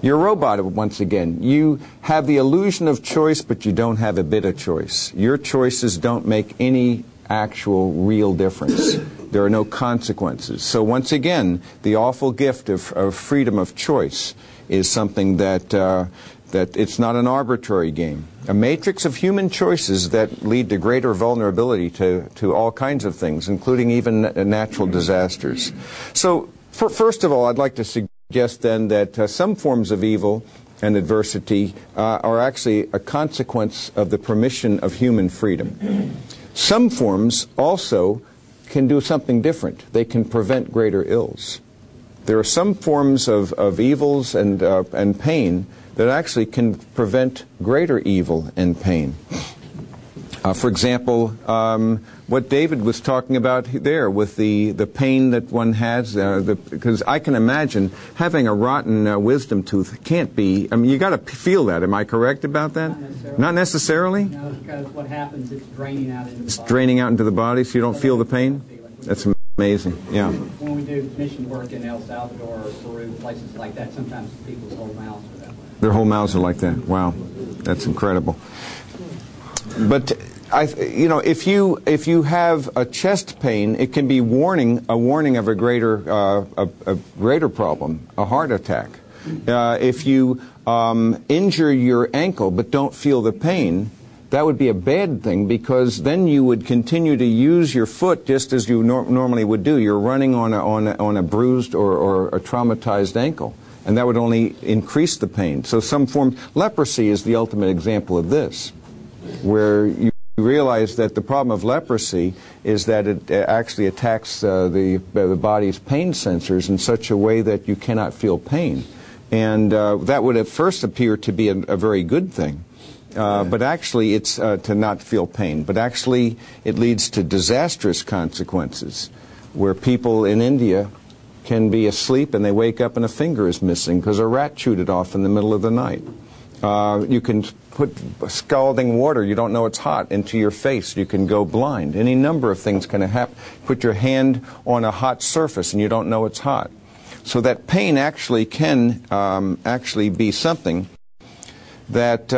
You're a robot once again. You have the illusion of choice, but you don't have a bit of choice. Your choices don't make any actual real difference. There are no consequences. So once again, the awful gift of freedom of choice is something that it's not an arbitrary game. A matrix of human choices that lead to greater vulnerability to all kinds of things, including even natural disasters. So first of all, I'd like to suggest then that some forms of evil and adversity are actually a consequence of the permission of human freedom. Some forms also can do something different. They can prevent greater ills. There are some forms of evils and pain that actually can prevent greater evil and pain. For example, what David was talking about there with the pain that one has, because I can imagine having a rotten wisdom tooth can't be, I mean, you got to feel that. Am I correct about that? Not necessarily? No, because what happens, it's draining out into the body. It's draining out into the body, so you don't feel the pain? That's amazing, yeah. When we do mission work in El Salvador or Peru, places like that, sometimes people's whole mouths are that way. Their whole mouths are like that. Wow, that's incredible. But if you have a chest pain, it can be a warning of a greater problem, a heart attack. If you injure your ankle but don't feel the pain, that would be a bad thing, because then you would continue to use your foot just as you normally would do. You're running on a bruised or a traumatized ankle, and that would only increase the pain. So leprosy is the ultimate example of this, where you realize that the problem of leprosy is that it actually attacks the body's pain sensors in such a way that you cannot feel pain. And that would at first appear to be a very good thing. But actually it's to not feel pain. But actually it leads to disastrous consequences, where people in India can be asleep and they wake up and a finger is missing because a rat chewed it off in the middle of the night. You can put scalding water, you don't know it's hot, into your face. You can go blind. Any number of things can happen. Put your hand on a hot surface and you don't know it's hot. So that pain actually can actually be something that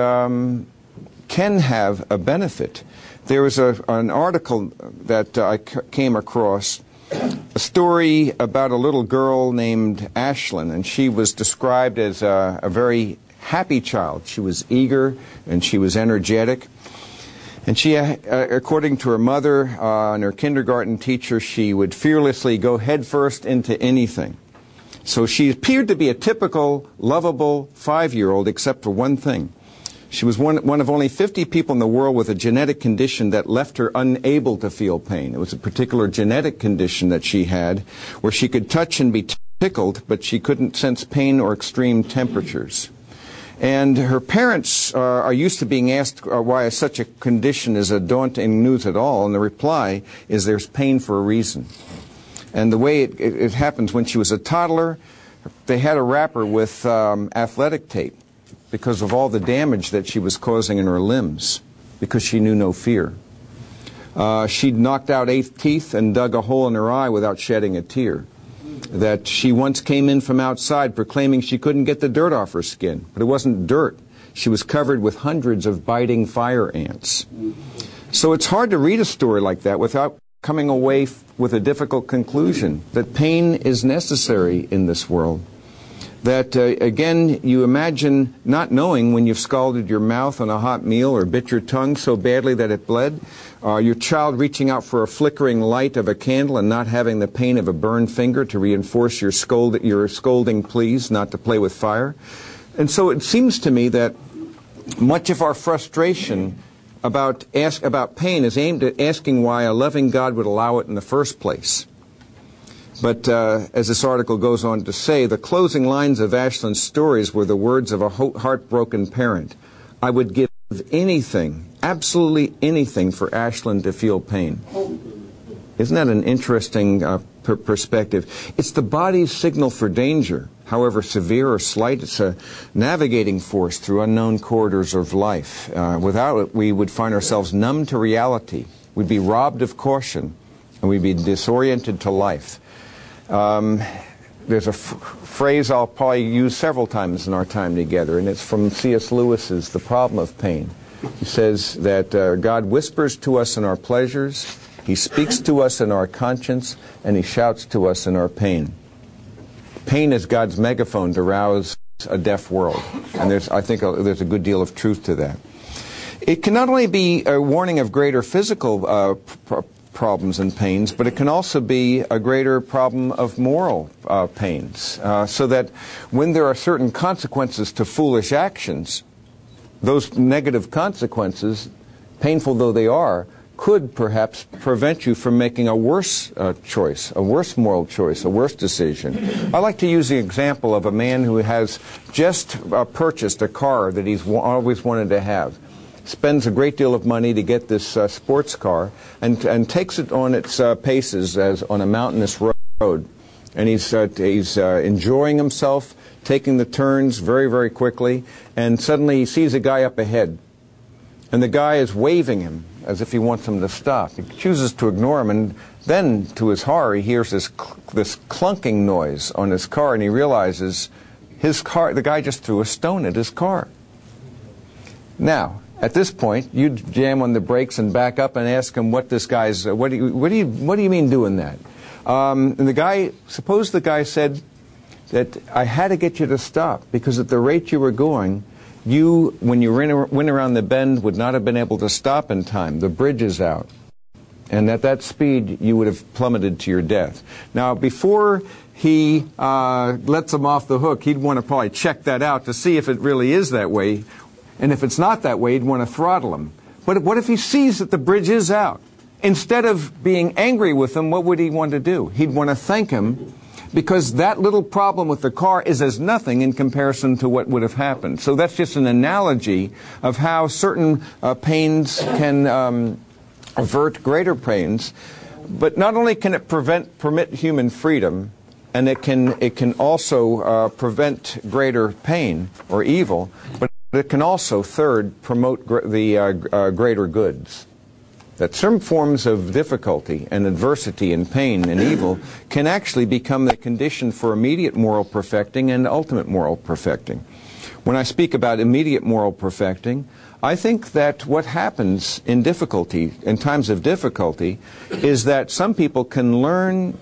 can have a benefit. There was an article that I came across, a story about a little girl named Ashlyn, and she was described as a very happy child. She was eager and she was energetic. And she, according to her mother and her kindergarten teacher, she would fearlessly go headfirst into anything. So she appeared to be a typical, lovable 5-year-old, except for one thing. She was one of only 50 people in the world with a genetic condition that left her unable to feel pain. It was a particular genetic condition that she had, where she could touch and be tickled, but she couldn't sense pain or extreme temperatures. And her parents are used to being asked why such a condition is a daunting news at all, and the reply is there's pain for a reason. And the way it happens, when she was a toddler, they had a wrapper with athletic tape because of all the damage that she was causing in her limbs, because she knew no fear. She'd knocked out 8 teeth and dug a hole in her eye without shedding a tear. That she once came in from outside proclaiming she couldn't get the dirt off her skin. But it wasn't dirt. She was covered with hundreds of biting fire ants. So it's hard to read a story like that without coming away with a difficult conclusion, that pain is necessary in this world. That, again, you imagine not knowing when you've scalded your mouth on a hot meal or bit your tongue so badly that it bled, your child reaching out for a flickering light of a candle and not having the pain of a burned finger to reinforce your scolding pleas not to play with fire. And so it seems to me that much of our frustration about pain is aimed at asking why a loving God would allow it in the first place. But as this article goes on to say, the closing lines of Ashlyn's stories were the words of a heartbroken parent. I would give anything, absolutely anything, for Ashlyn to feel pain. Isn't that an interesting perspective? It's the body's signal for danger, however severe or slight. It's a navigating force through unknown corridors of life. Without it, we would find ourselves numb to reality. We'd be robbed of caution, and we'd be disoriented to life. there's a phrase I'll probably use several times in our time together, and it's from C.S. Lewis's The Problem of Pain. He says that God whispers to us in our pleasures, He speaks to us in our conscience, and He shouts to us in our pain. Pain is God's megaphone to rouse a deaf world, and I think there's a good deal of truth to that. It can not only be a warning of greater physical problems and pains, but it can also be a greater problem of moral pains, so that when there are certain consequences to foolish actions, those negative consequences, painful though they are, could perhaps prevent you from making a worse choice, a worse moral choice, a worse decision. I like to use the example of a man who has just purchased a car that he's always wanted to have. Spends a great deal of money to get this sports car, and takes it on its paces as on a mountainous road. And he's enjoying himself, taking the turns very, very quickly, and suddenly he sees a guy up ahead. And the guy is waving him as if he wants him to stop. He chooses to ignore him, and then, to his horror, he hears this clunking noise on his car, and he realizes the guy just threw a stone at his car. Now, at this point, you jam on the brakes and back up and ask him what this guy's. What do you mean doing that? And suppose the guy said that I had to get you to stop because at the rate you were going, when you went around the bend, would not have been able to stop in time. The bridge is out, and at that speed, you would have plummeted to your death. Now, before he lets him off the hook, he'd want to probably check that out to see if it really is that way. And if it's not that way, he'd want to throttle him. But what if he sees that the bridge is out? Instead of being angry with him, what would he want to do? He'd want to thank him, because that little problem with the car is as nothing in comparison to what would have happened. So that's just an analogy of how certain pains can avert greater pains. But not only can it permit human freedom, and it can also prevent greater pain or evil, but it can also, third, promote the greater goods. That some forms of difficulty and adversity and pain and evil can actually become the condition for immediate moral perfecting and ultimate moral perfecting. When I speak about immediate moral perfecting, I think that what happens in times of difficulty, is that some people can learn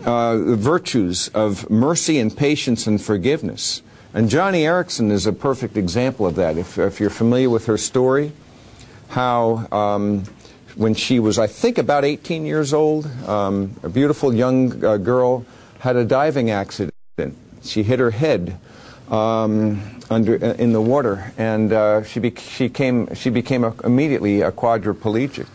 the virtues of mercy and patience and forgiveness. And Joni Eareckson is a perfect example of that. If you're familiar with her story, how when she was, I think, about 18 years old, a beautiful young girl had a diving accident. She hit her head in the water, and she became immediately a quadriplegic.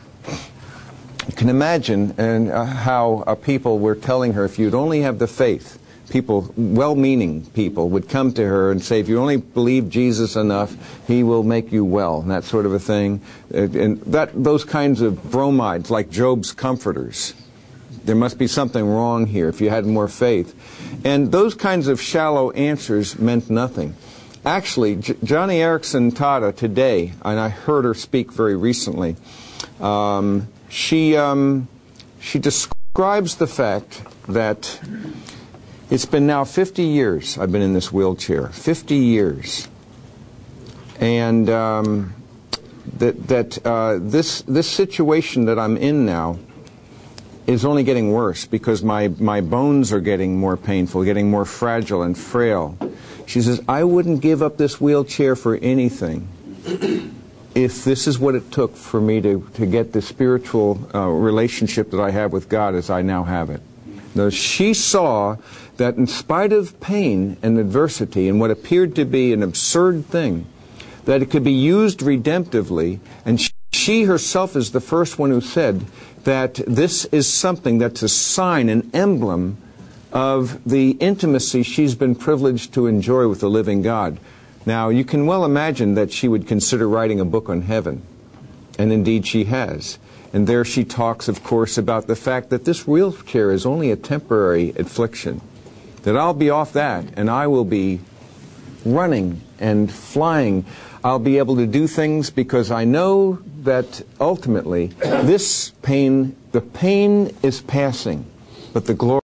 You can imagine how people were telling her, if you'd only have the faith, people, well-meaning people, would come to her and say, if you only believe Jesus enough, He will make you well, and that sort of a thing. And those kinds of bromides, like Job's comforters. There must be something wrong here if you had more faith. And those kinds of shallow answers meant nothing. Actually, Joni Eareckson Tada today, and I heard her speak very recently, she describes the fact that it's been now 50 years I've been in this wheelchair, 50 years. And this situation that I'm in now is only getting worse because my bones are getting more painful, getting more fragile and frail. She says, I wouldn't give up this wheelchair for anything if this is what it took for me to get the spiritual relationship that I have with God as I now have it. Now, she saw that in spite of pain and adversity and what appeared to be an absurd thing, that it could be used redemptively, and she herself is the first one who said that this is something that's a sign, an emblem of the intimacy she's been privileged to enjoy with the living God. Now, you can well imagine that she would consider writing a book on heaven, and indeed she has. And there she talks, of course, about the fact that this wheelchair is only a temporary affliction, that I'll be off that, and I will be running and flying. I'll be able to do things because I know that ultimately this pain, the pain is passing, but the glory